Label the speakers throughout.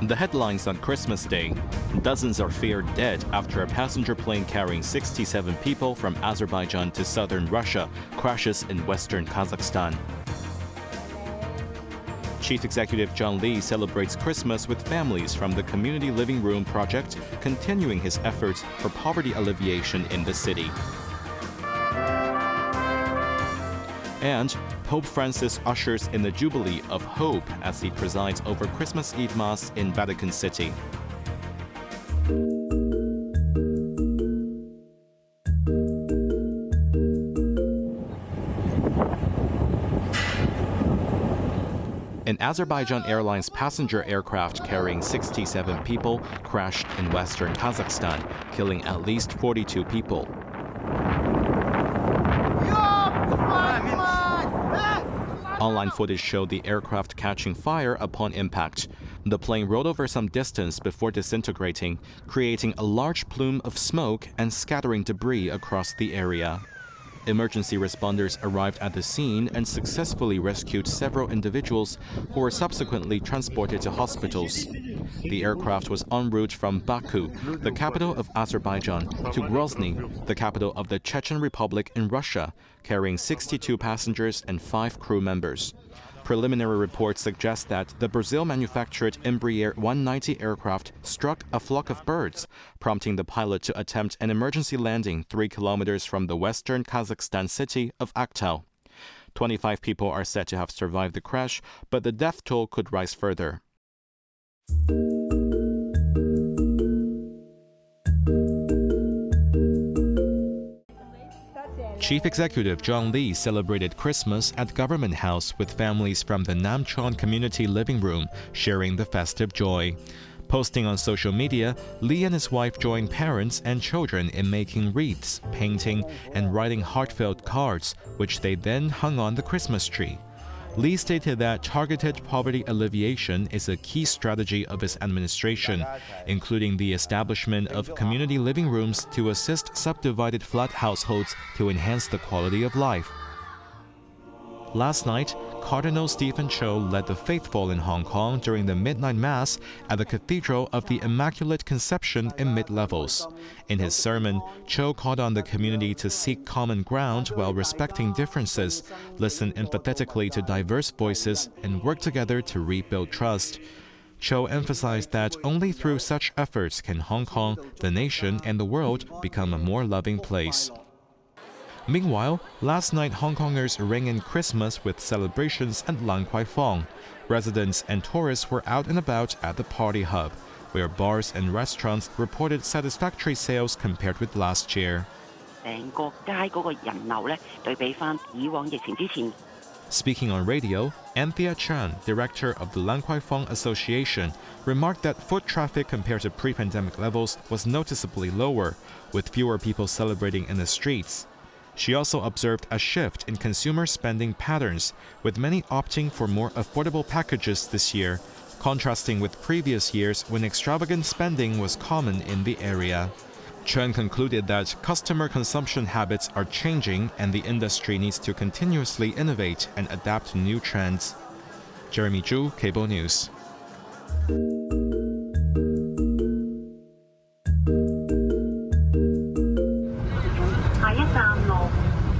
Speaker 1: The headlines on Christmas Day. Dozens are feared dead after a passenger plane carrying 67 people from Azerbaijan to southern Russia crashes in western Kazakhstan. Chief Executive John Lee celebrates Christmas with families from the Community Living Room project, continuing his efforts for poverty alleviation in the city. And Pope Francis ushers in the Jubilee of Hope as he presides over Christmas Eve Mass in Vatican City. An Azerbaijan Airlines passenger aircraft carrying 67 people crashed in western Kazakhstan, killing at least 42 people. Online footage showed the aircraft catching fire upon impact. The plane rolled over some distance before disintegrating, creating a large plume of smoke and scattering debris across the area. Emergency responders arrived at the scene and successfully rescued several individuals who were subsequently transported to hospitals. The aircraft was en route from Baku, the capital of Azerbaijan, to Grozny, the capital of the Chechen Republic in Russia, carrying 62 passengers and 5 crew members. Preliminary reports suggest that the Brazil-manufactured Embraer 190 aircraft struck a flock of birds, prompting the pilot to attempt an emergency landing 3 kilometers from the western Kazakhstan city of Aktau. 25 people are said to have survived the crash, but the death toll could rise further. Chief Executive John Lee celebrated Christmas at Government House with families from the Namchon Community Living Room, sharing the festive joy. Posting on social media, Lee and his wife joined parents and children in making wreaths, painting, and writing heartfelt cards, which they then hung on the Christmas tree. Lee stated that targeted poverty alleviation is a key strategy of his administration, including the establishment of community living rooms to assist subdivided flat households to enhance the quality of life. Last night, Cardinal Stephen Cho led the faithful in Hong Kong during the midnight mass at the Cathedral of the Immaculate Conception in Mid-Levels. In his sermon, Cho called on the community to seek common ground while respecting differences, listen empathetically to diverse voices, and work together to rebuild trust. Cho emphasized that only through such efforts can Hong Kong, the nation, and the world become a more loving place. Meanwhile, last night Hong Kongers rang in Christmas with celebrations at Lan Kwai Fong. Residents and tourists were out and about at the party hub, where bars and restaurants reported satisfactory sales compared with last year. Speaking on radio, Anthea Chan, director of the Lan Kwai Fong Association, remarked that foot traffic compared to pre-pandemic levels was noticeably lower, with fewer people celebrating in the streets. She also observed a shift in consumer spending patterns, with many opting for more affordable packages this year, contrasting with previous years when extravagant spending was common in the area. Chen concluded that customer consumption habits are changing and the industry needs to continuously innovate and adapt to new trends. Jeremy Zhu, Cable News.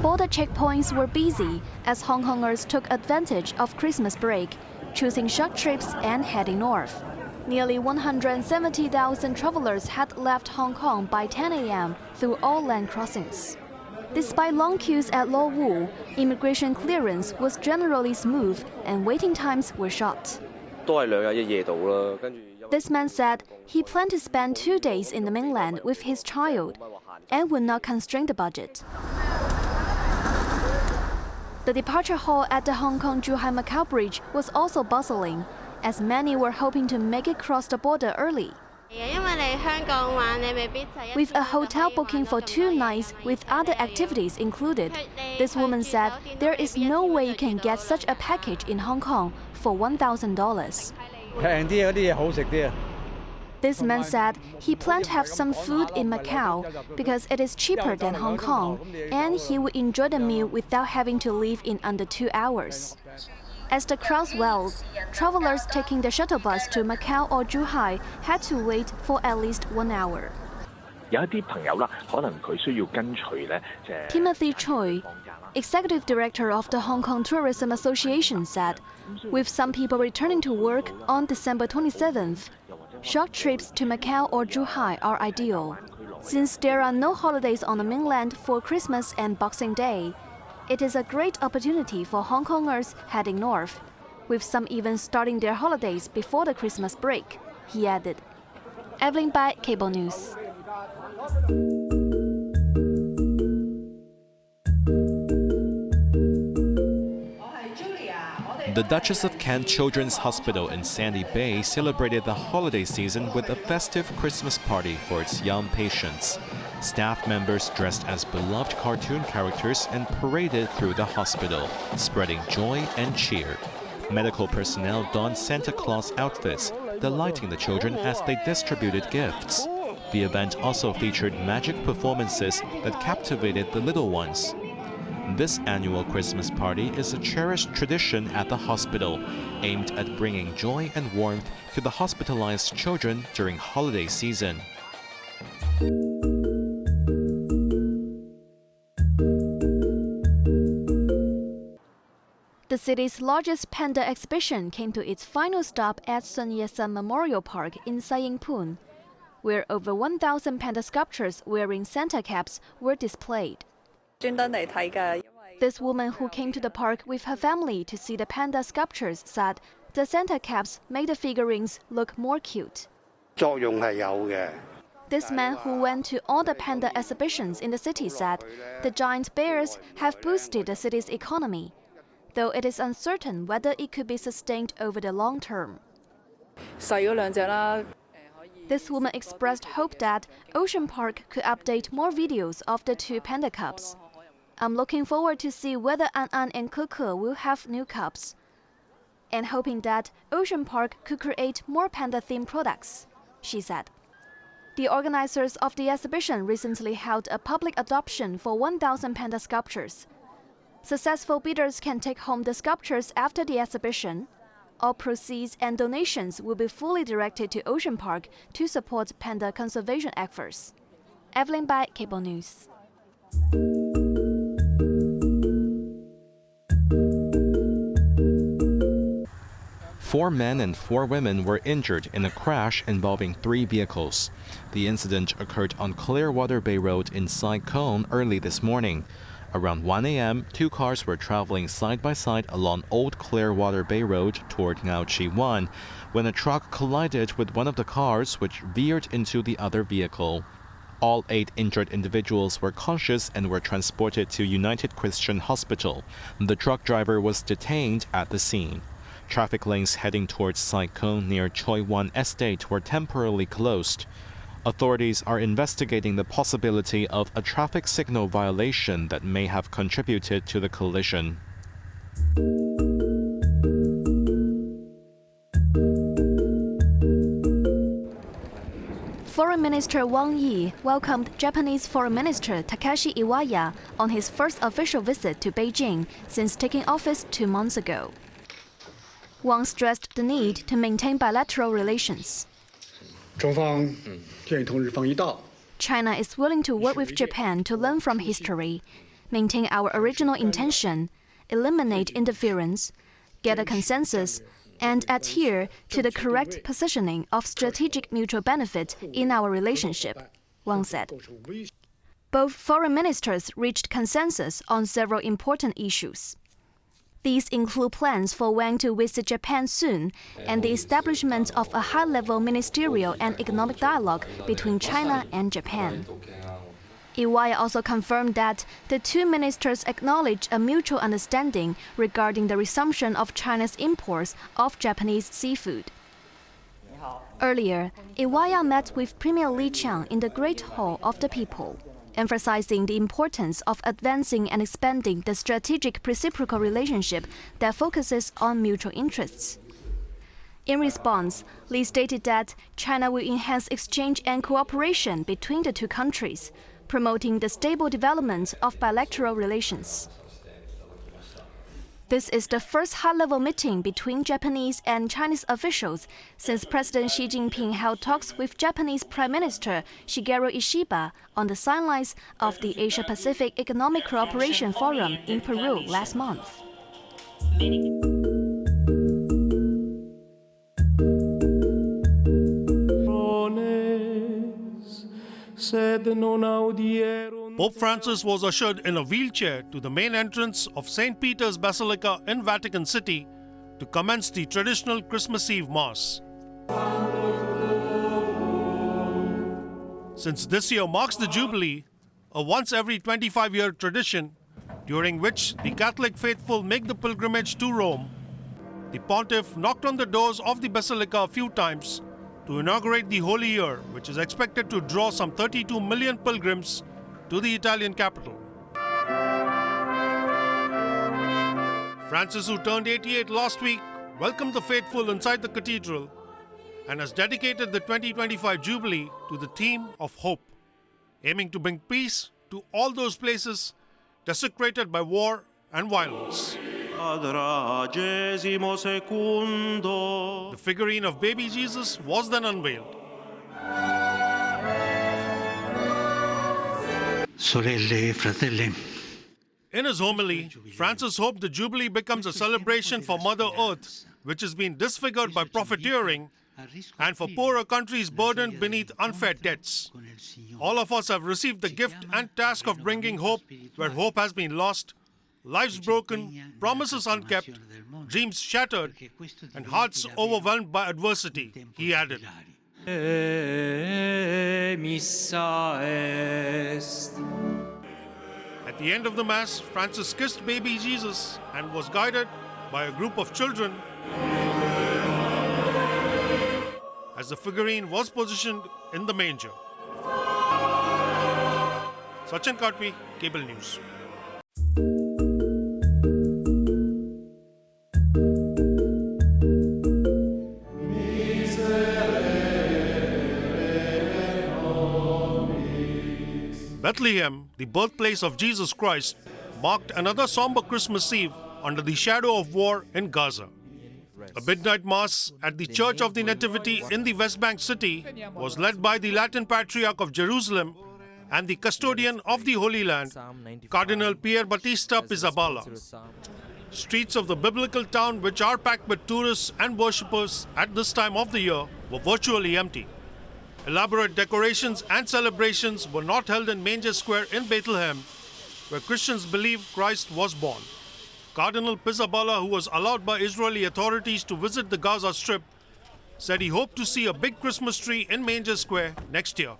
Speaker 2: Border checkpoints were busy as Hong Kongers took advantage of Christmas break, choosing short trips and heading north. Nearly 170,000 travelers had left Hong Kong by 10 a.m. through all land crossings. Despite long queues at Lo Wu, immigration clearance was generally smooth and waiting times were short. This man said he planned to spend 2 days in the mainland with his child and would not constrain the budget. The departure hall at the Hong Kong-Zhuhai-Macau Bridge was also bustling, as many were hoping to make it cross the border early. With a hotel booking for 2 nights with other activities included, this woman said there is no way you can get such a package in Hong Kong for $1,000. This man said he planned to have some food in Macau because it is cheaper than Hong Kong, and he would enjoy the meal without having to leave in under 2 hours. As the crowd swelled, travelers taking the shuttle bus to Macau or Zhuhai had to wait for at least 1 hour. Timothy Choi, executive director of the Hong Kong Tourism Association, said, with some people returning to work on December 27th, short trips to Macau or Zhuhai are ideal. Since there are no holidays on the mainland for Christmas and Boxing Day, it is a great opportunity for Hong Kongers heading north, with some even starting their holidays before the Christmas break, he added. Evelyn Bai, Cable News.
Speaker 1: The Duchess of Kent Children's Hospital in Sandy Bay celebrated the holiday season with a festive Christmas party for its young patients. Staff members dressed as beloved cartoon characters and paraded through the hospital, spreading joy and cheer. Medical personnel donned Santa Claus outfits, delighting the children as they distributed gifts. The event also featured magic performances that captivated the little ones. This annual Christmas party is a cherished tradition at the hospital, aimed at bringing joy and warmth to the hospitalized children during holiday season.
Speaker 2: The city's largest panda exhibition came to its final stop at Sun Yat-sen Memorial Park in Sai Ying Pun, where over 1,000 panda sculptures wearing Santa caps were displayed. This woman who came to the park with her family to see the panda sculptures said the Santa caps made the figurines look more cute. This man who went to all the panda exhibitions in the city said the giant bears have boosted the city's economy, though it is uncertain whether it could be sustained over the long term. This woman expressed hope that Ocean Park could update more videos of the 2 panda cubs. I'm looking forward to see whether An and Keke will have new cubs, and hoping that Ocean Park could create more panda-themed products, she said. The organizers of the exhibition recently held a public adoption for 1,000 panda sculptures. Successful bidders can take home the sculptures after the exhibition. All proceeds and donations will be fully directed to Ocean Park to support panda conservation efforts. Evelyn Bai, Cable News.
Speaker 1: 4 men and 4 women were injured in a crash involving 3 vehicles. The incident occurred on Clearwater Bay Road in Sai Kung early this morning. Around 1 a.m., 2 cars were traveling side by side along Old Clearwater Bay Road toward Ngao Chi Wan when a truck collided with one of the cars, which veered into the other vehicle. All 8 injured individuals were conscious and were transported to United Christian Hospital. The truck driver was detained at the scene. Traffic lanes heading towards Sai Kung near Choi Wan Estate were temporarily closed. Authorities are investigating the possibility of a traffic signal violation that may have contributed to the collision.
Speaker 2: Foreign Minister Wang Yi welcomed Japanese Foreign Minister Takashi Iwaya on his first official visit to Beijing since taking office 2 months ago. Wang stressed the need to maintain bilateral relations. China is willing to work with Japan to learn from history, maintain our original intention, eliminate interference, get a consensus, and adhere to the correct positioning of strategic mutual benefit in our relationship, Wang said. Both foreign ministers reached consensus on several important issues. These include plans for Wang to visit Japan soon and the establishment of a high-level ministerial and economic dialogue between China and Japan. Iwaya also confirmed that the 2 ministers acknowledged a mutual understanding regarding the resumption of China's imports of Japanese seafood. Earlier, Iwaya met with Premier Li Qiang in the Great Hall of the People, emphasizing the importance of advancing and expanding the strategic reciprocal relationship that focuses on mutual interests. In response, Li stated that China will enhance exchange and cooperation between the 2 countries, promoting the stable development of bilateral relations. This is the first high-level meeting between Japanese and Chinese officials since President Xi Jinping held talks with Japanese Prime Minister Shigeru Ishiba on the sidelines of the Asia-Pacific Economic Cooperation Forum in Peru last month.
Speaker 3: Pope Francis was ushered in a wheelchair to the main entrance of St. Peter's Basilica in Vatican City to commence the traditional Christmas Eve Mass. Since this year marks the Jubilee, a once every 25-year tradition during which the Catholic faithful make the pilgrimage to Rome, the pontiff knocked on the doors of the Basilica a few times to inaugurate the Holy Year, which is expected to draw some 32 million pilgrims to the Italian capital. Francis, who turned 88 last week, welcomed the faithful inside the cathedral and has dedicated the 2025 Jubilee to the theme of hope, aiming to bring peace to all those places desecrated by war and violence. The figurine of baby Jesus was then unveiled.
Speaker 4: Sorelle e fratelli.
Speaker 3: In his homily, Francis hoped the Jubilee becomes a celebration for Mother Earth, which has been disfigured by profiteering, and for poorer countries burdened beneath unfair debts. All of us have received the gift and task of bringing hope where hope has been lost, lives broken, promises unkept, dreams shattered, and hearts overwhelmed by adversity, he added. At the end of the Mass, Francis kissed baby Jesus and was guided by a group of children as the figurine was positioned in the manger. Sachin Katwi, Cable News. Bethlehem, the birthplace of Jesus Christ, marked another somber Christmas Eve under the shadow of war in Gaza. A midnight mass at the Church of the Nativity in the West Bank city was led by the Latin Patriarch of Jerusalem and the custodian of the Holy Land, Cardinal Pier Battista Pizzaballa. Streets of the biblical town, which are packed with tourists and worshippers at this time of the year, were virtually empty. Elaborate decorations and celebrations were not held in Manger Square in Bethlehem, where Christians believe Christ was born. Cardinal Pizzaballa, who was allowed by Israeli authorities to visit the Gaza Strip, said he hoped to see a big Christmas tree in Manger Square next year.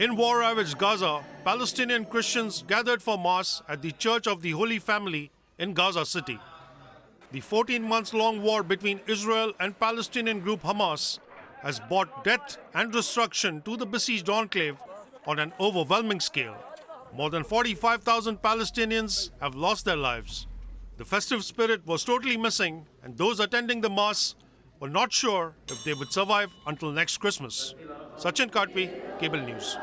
Speaker 3: In war-ravaged Gaza, Palestinian Christians gathered for Mass at the Church of the Holy Family in Gaza City. The 14-month-long war between Israel and Palestinian group Hamas has brought death and destruction to the besieged enclave on an overwhelming scale. More than 45,000 Palestinians have lost their lives. The festive spirit was totally missing, and those attending the Mass were not sure if they would survive until next Christmas. Sachin Katwi, Cable News.